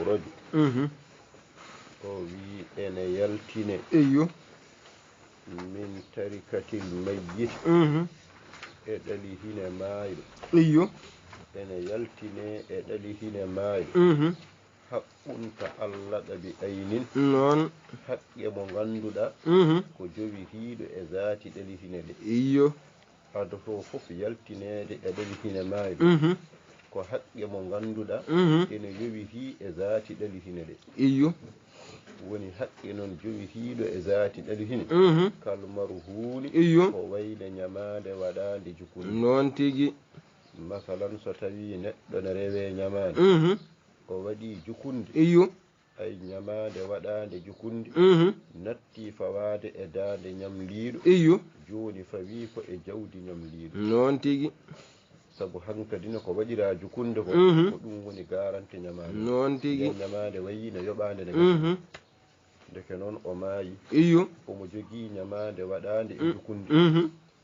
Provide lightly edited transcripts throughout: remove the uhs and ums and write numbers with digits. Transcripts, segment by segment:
يخرج وي أنا يلتني من تركة الميت إدلي هنا مايل أنا يلتني إدلي هنا مايل حق تعلق بأين حق يمغندو ko jowi hiido e zaati ɗelihinede hado to fof yaltinede e ɗelihinemaayi ko haqqe mo ganduɗa ene yowi hi e zaati ɗelihinede woni haqqe noon jowi hiiɗo e zaati ɗelihine kalmaru huuni ko wayde ñamade waɗande jukunde noon tigi masalan so tawi neɗɗo ne rewe ñamade o waɗi jukunde ay ñamade waɗande jukunde natti fawade e dande ñamliiɗo joni fawi ko e jawdi ñamliiɗo noon tigi sabu hankadine ko waɗira jukunde ko ko ɗum woni garante ñamade noon tigi ñamade wayi no yoɓande ne deke noon o maayi omo jogii ñamade waɗande e jukunde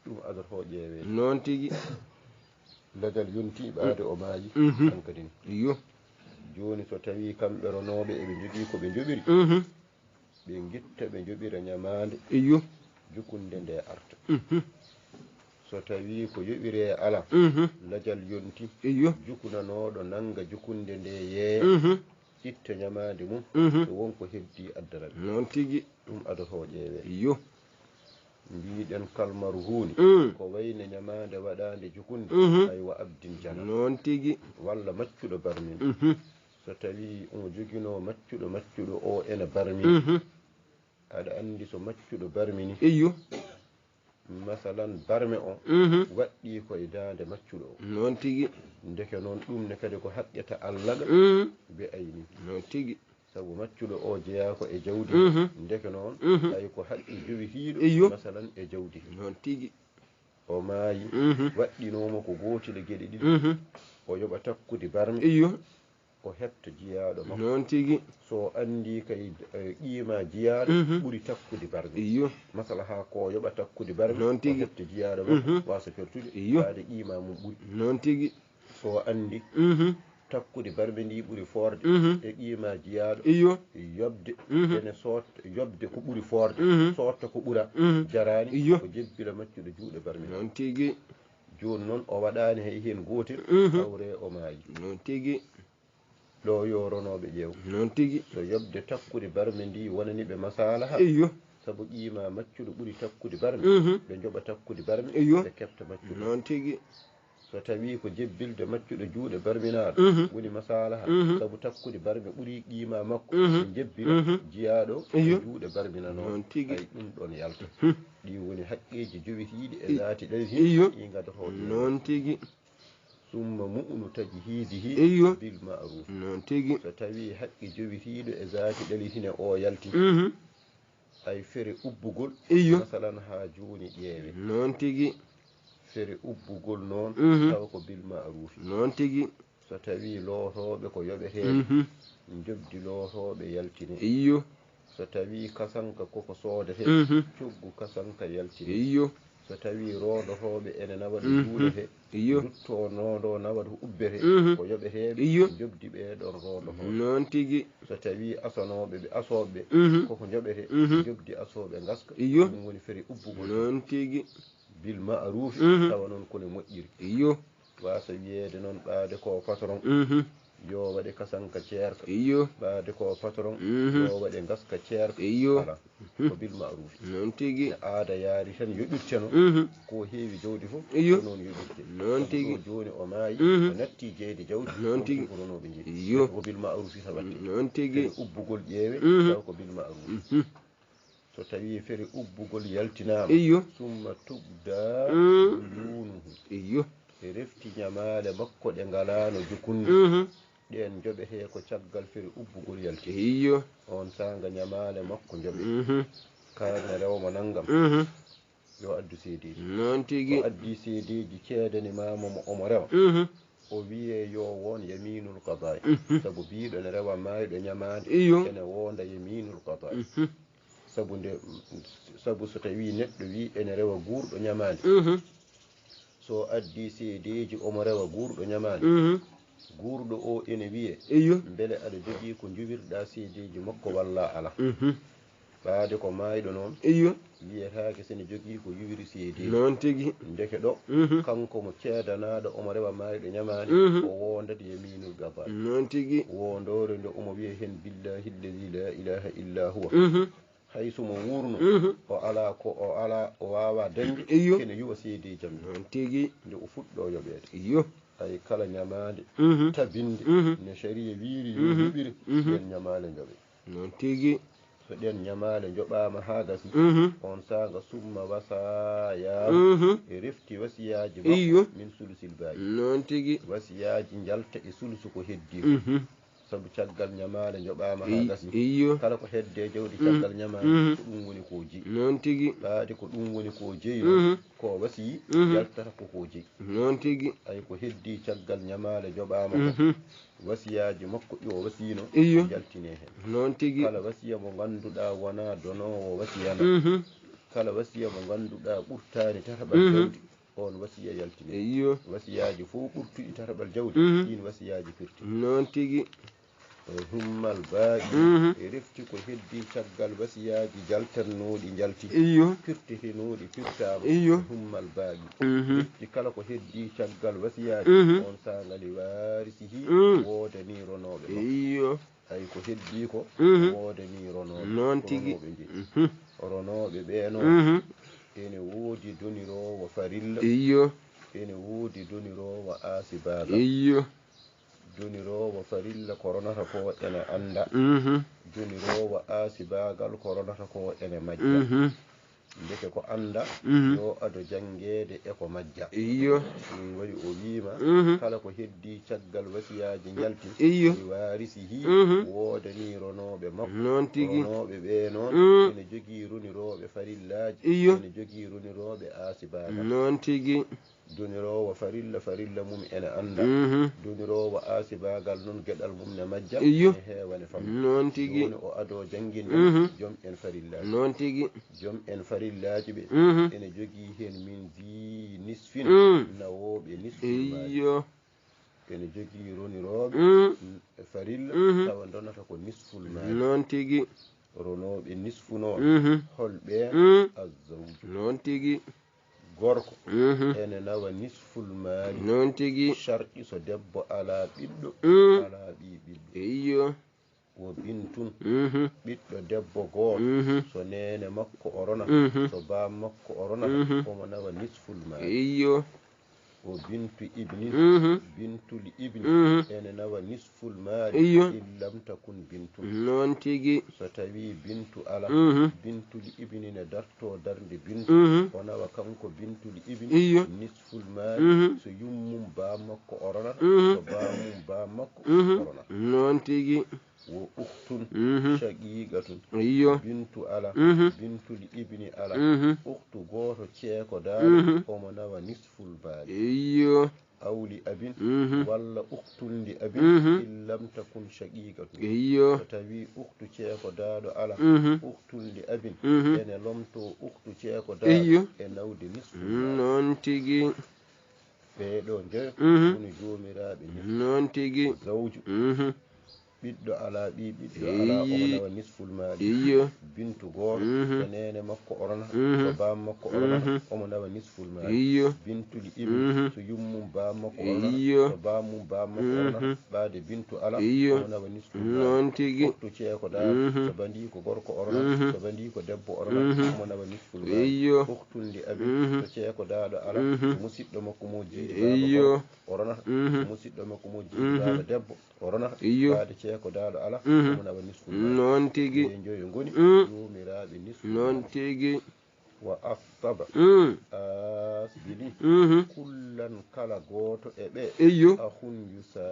ɗum adoto ƴeewe noon tigi legal yonti ɓaade o maayi hankadine joni so tawi kamɓe ronoɓe eɓe jogii ko ɓe joɓiri ɓe gitta ɓe joɓira ñamade jukunde nde arta so tawi ko yoɓire ala lajal yonti jukunanoɗo nanga jukunde nde yeeya itta ñamade mum so wonko heddi addanaɓe noon tigi ɗum adoto ƴeewe mbiɗen kalmaru huuni ko wayne ñamade waɗande jukunde aywa abdin jana noon tigi walla maccuɗo barmin so tawi on jogino maccuɗo o ene barmi aɗa andi so maccuɗo barmini masalan barme on waɗɗi koye dande maccuɗo o noon tigi ndeke noon ɗum ne kadi ko haqqeta allaga be ayni noon tigi sabu maccuɗo o jeeya ko e jawdi ndeke noon ay ko haqqi jowi hiiɗo masalan e jawdi noon tigi o maayi waɗɗinomo ko gootile geɗe ɗiɗi o yoɓa takkude barme o hepta jiyaɗo makko noon tigi so andi kay qiima jiyaɗo ɓuri takkude barme masala ha ko yoɓa takkude barme noon tigi o hepta jiyaɗo makko wasa pertude waade qiima mum ɓuri noon tigi so andi takkude barme ndi ɓuri forde e qiima jiyaɗo yobde ene sotta yobde ko ɓuri forde sotta ko ɓura jarani ko jebbila maccuɗo juuɗe barme noon tigi joni noon o waɗani hay hen gotel awre o maayi noon tigi ɗo yoronoɓe ƴeew noon tigi so yobde takkude barme ndi wonani ɓe masalaha sabu qiima maccuɗo ɓuri takkude barme ɓe joɓa takkude barme ɓe kefta maccuɗo noon tigi so tawi ko jebbilde maccuɗo juuɗe barminaɗo woni masalaha sabu takkude barme ɓuri qiima makko ɓe jebbila jiyaɗo e juuɗe barminanoon tigi ay ɗum ɗon yalta ɗi woni haqqeji jowitiɗi e zaati ɗelhi ɗi gadoto noon tigi summa mu'nu tajhidihi bil ma'ruf noon tigi so tawi haqqi jowitiɗo e zaati ɗelhine o yalti ay fere ubbugol masalan ha joni ƴeewe noon tigi fere ubbugol noon taw ko bil ma'ruf noon tigi so tawi lootoɓe ko yoɓeteɓe jobdi lootoɓe yaltine so tawi kasanka koko soodete coggu kasanka yaltine so tawi rondotoɓe ene nawa ɗo juulete dutto noɗo nawa ɗo ubbete ko yoɓeteɓe jobdi ɓeɗon rondotoɓe noon tigi so tawi asanoɓe ɓe asoɓe koko joɓete jobdi asoɓe gaska ɗum woni feri ubbugol noon tigi bil ma'ruf tawa noon kone moƴƴiri wasa wiyede noon ɓaade ko patron yo waɗe kasanka ceerka ɓaade ko patron yo waɗe gaska ceerka ala ko bil ma'ruf noon tigi aada yaari tan yoɓirteno ko heewi jawdi fof ko noon yoɓirte noon tigi joni o maayi o natti jeydi jawdi noon tigi ronoɓe jeeyi ko bil ma'ruf tan watte noon tigi ubbugol ƴeewe taw ko bil ma'ruf so tawi fere ubbugol yaltinama summa tubda yunuhu e refti ñamale makko ɗe ngalano jukunde ɗen joɓete ko caggal fere ubbugol yalti on sanga ñamale makko joɓe kaane rewmo naggam yo addu seedeji noon tigi o addi seedeji ceedani mamomo omo rewa o wiye yo won yaminul qada sabu biiɗo ne rewa mayɗo ñamade ene wonda yaminul qada sabu so tawi neɗɗo wi ene rewa guurɗo ñamade so addi seedeji omo rewa guurɗo ñamade gurɗo o ene wiye beele aɗa jogii ko juwirɗa seedeji makko walla ala ɓaade ko maayɗo noon wiyetaake sene jogii ko yuwiri seedeji noon tigi ndeke ɗo kanko mo ceedanaɗo omo rewa maayɗo ñamaani o wondata yaminul gabal noon tigi wondore nde omo wiya hen billahi lladi la ilaha illa huwa hay somo wurno o ala o wawa dañde kene yuwa seedi jam noon tigi nde o fuɗɗo yoɓeede hay kala ñamaande tabinde ne sharia wiiri yo yuɓire ɗen ñamaale joɓe noon tigi so ɗen ñamaale joɓama ha gasi on saaga summa wasaya e refti wasiyaji makko min sulusil baaji noon tigi wasiyaji jalta e sulusu ko heddi sabu caggal ñamaale joɓama ha gasi kala ko hedde jawdi caggal ñamaale ko ɗum woni ko jeyi noon tigi ɓaade ko ɗum woni ko jeyi noon ko wasi jaltata koko jeyi noon tigi ay ko heddi caggal ñamaale joɓama ko wasiyaji makko ɗi o wasino jaltine hen noon tigi kala wasiya mo ganduɗa wona donowo wasiyana kala wasiya mo ganduɗa ɓurtani tataɓal jawdi on wasiya yaltine wasiyaji fof ɓurtuɗi tataɓal jawdi ɗin wasiyaji firti noon tigi hummal baaɗi e refti ko heddi caggal wasiyaji jaltannoɗi jalti firtitinoɗi firtama hummal baaɗi refti kala ko heddi caggal wasiyaji on sangali warisihi wodanironoɓe makko ay ko heddi ko wodanironoɓe noon tigi ronoɓe ɓe noon ene woodi donirowo farilla ene woodi donirowo asibaga donirowo farilla koronata ko ene anda donirowo asibagal koronata ko ene majja ndeke ko anda yo ado jangede e ko majja ɗum waɗi o wiima kala ko heddi caggal wasiyaji jalti e warisihi wodanironoɓe makko ronoɓe ɓe noon ene jogii runiroɓe farillaji ene jogii runiroɓe asibagal noon tigi dunirowo farilla mum ene anda dunirowo asibagal noon gueɗal mum ne majja ne heewane fam noon tigi woni o ado janginde joom en farillaji noon tigi joom en farillaji ɓe ene jogii hen min zi nisfin nawoɓe nisfulmaji ene jogii roniroɓe farilla tawa donata ko nisfulmaji noon tigi ronoɓe nisfu noon holɓe azzawju noon tigi gorko ene nawa nisful maali noon tigi sharɗi so debbo ala ɓiɗɗo ala ɓi ɓiɗɗo wo bintun ɓiɗɗo debbo gooto so nene makko orona so bam makko orona omo nawa nisful maali wo bintu ibnin bintul ibni ene nawa nisful maali illam takun bintun noon tigi so tawi bintu ala bintul ibni ne darto darde bintu o nawa kanko bintul ibni nisful maali so yummum bam makko oronata so bamum bam makko orona noon tigi wo uktun shaqiqatun bintu ala bintul ibni ala uktu goto ceeko daaɗo omo nawa nisful baali awli abin walla uktulndi abin illam takun shaqiqatun so tawi uktu ceeko daaɗo ala uktulndi abin ene lomto uktu ceeko daaɗo e nawde nisful noon tigi ɓeeɗo joyo woni joomiraɓe noon tigi zawju ɓiɗɗo ala ɓi ɓiɗɗo ala omo nawa nisful maali bintu goto so nene makko orona so bam makko orona omo nawa nisful maali bintul ibni so yummum bam makko orona so bamum bam makko orona ɓaade bintu ala omo nawa nisful maali uktu ceeko daaɗo so bandi ko gorko orona so bandi ko debbo orona omo nawa nisful maali uktulndi abin so ceeko daaɗo ala musidɗo makko mo jiiɗi baba orona musidɗo makko mo jiiɗi baba debbo orona ɓaade ceeko daaɗo ala omo nawa nisful maali noon tigi e joyo ngoni jomiraɓe nisful noon tigi wa asaba asbili kullan kala goto e ɓe ahun yusa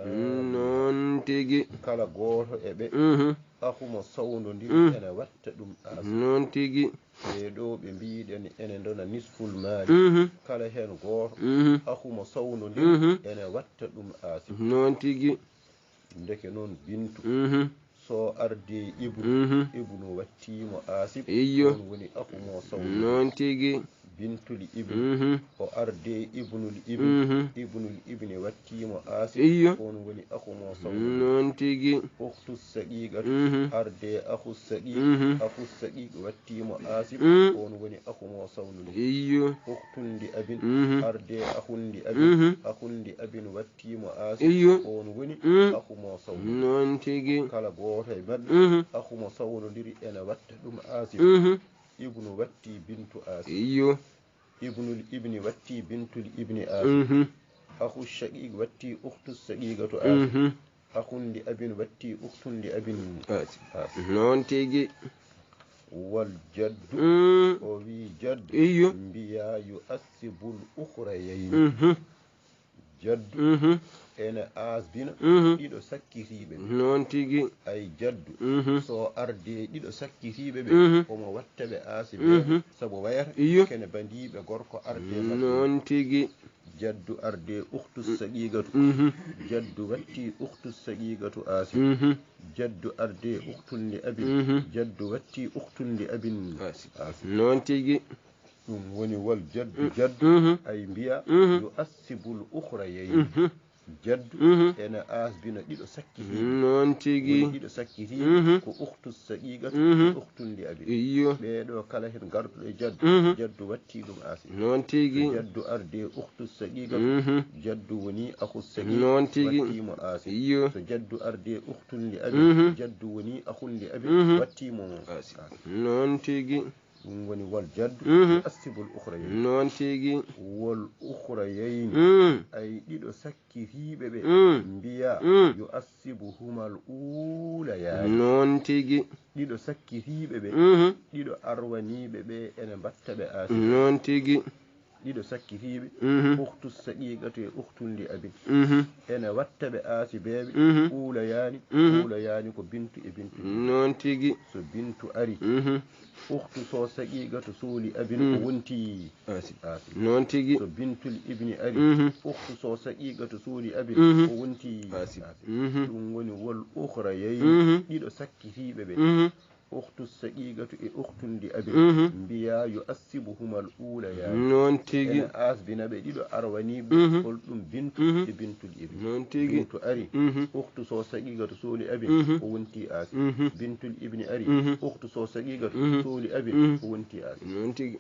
noon tigi kala goto e ɓe ahumo sawdodir ene watta ɗum as noon tigi ɓeɗo ɓe mbiɗen ene dona nisful maali kala hen goto ahumo sawdodir ene watta ɗum asi noon tigi ndeke noon bintu so ardi ibnu wattima asib on woni ahumo sawdodir noon tigi bintul ibni o arde ibnul ibni ibnul ibni wattimo asib on woni akhu mo sawdu non tigi ukhtu saqiqatu arde akhu saqiq wattimo asib on woni akhu mo sawdu ukhtundi abin arde akhundi abin wattimo asib on woni akhu mo sawdu non tigi kala goto e mabbe akhu mo sawdodiri ene watta dum asib ibnu watti bintu asib ibnul ibni watti bintul ibni asib akhu shaqiq watti ukhtu saqiqatu asib akhundi abin watti ukhtundi abin asib non tigi wal jaddu o wi jaddu mbiya yu'assibul ukhrayayn jaddu ene asbina ɗiɗo sakkitiɓe non tigi ay jaddu so arde ɗiɗo sakkitiɓe ɓe omo watta ɓe asibe sabu wayata kene bandiɓe gorko arde non tigi jaddu arde ukhtu saqiqatu jaddu watti ukhtu saqiqatu asib jaddu arde ukhtundi abin jaddu watti ukhtundi abin asib non tigi ɗum woni wal jaddu ay mbiya yu'assibul ukhrayayn jaddu ene asbina ɗiɗo sakkiti non tigi ɗiɗo sakkiti ko ukhtu saqiqatu ukhtundi abi ɓeɗo kala hen garduɗo e jaddu watti ɗum asib non tigi jaddu arde ukhtu saqiqatu jaddu woni akhu saqiq non tigi wattimo asib so jaddu arde ukhtundi abi jaddu woni akhundi abi wattimo asib non tigi ɗum woni wal jaddu asibul ukhrayayn non tigi wal ukhrayayn ay ɗiɗo sakkitiɓe ɓe mbiya yo assibuhumal ulayani non tigi ɗiɗo sakkitiɓe ɓe ɗiɗo arwaniɓe ɓe ene mbatta ɓe asib non tigi ɗiɗo sakkitiɓe ukhtu saqiqatu e ukhtundi abin ene watta ɓe asibeɓe ulayani ko bintu e bintu non tigi so bintu ari ukhtu so saqiqatu suuli abin ko wonti asib non tigi so bintul ibni ari ukhtu so saqiqatu suuli abin ko wonti asib ɗum woni wal ukhrayayn ɗiɗo sakkitiɓe ɓe ukhtu saqiqatu e ukhtundi abin mbiya yu'assibuhumal ulayani non tigi ene asbina ɓe ɗiɗo arwaniɓe holɗum bintu e bintul ibni non tigi bintu ari ukhtu so saqiqatu suuli abin ko wonti asib bintul ibni ari ukhtu so saqiqatu suuli abin ko wonti asib non tigi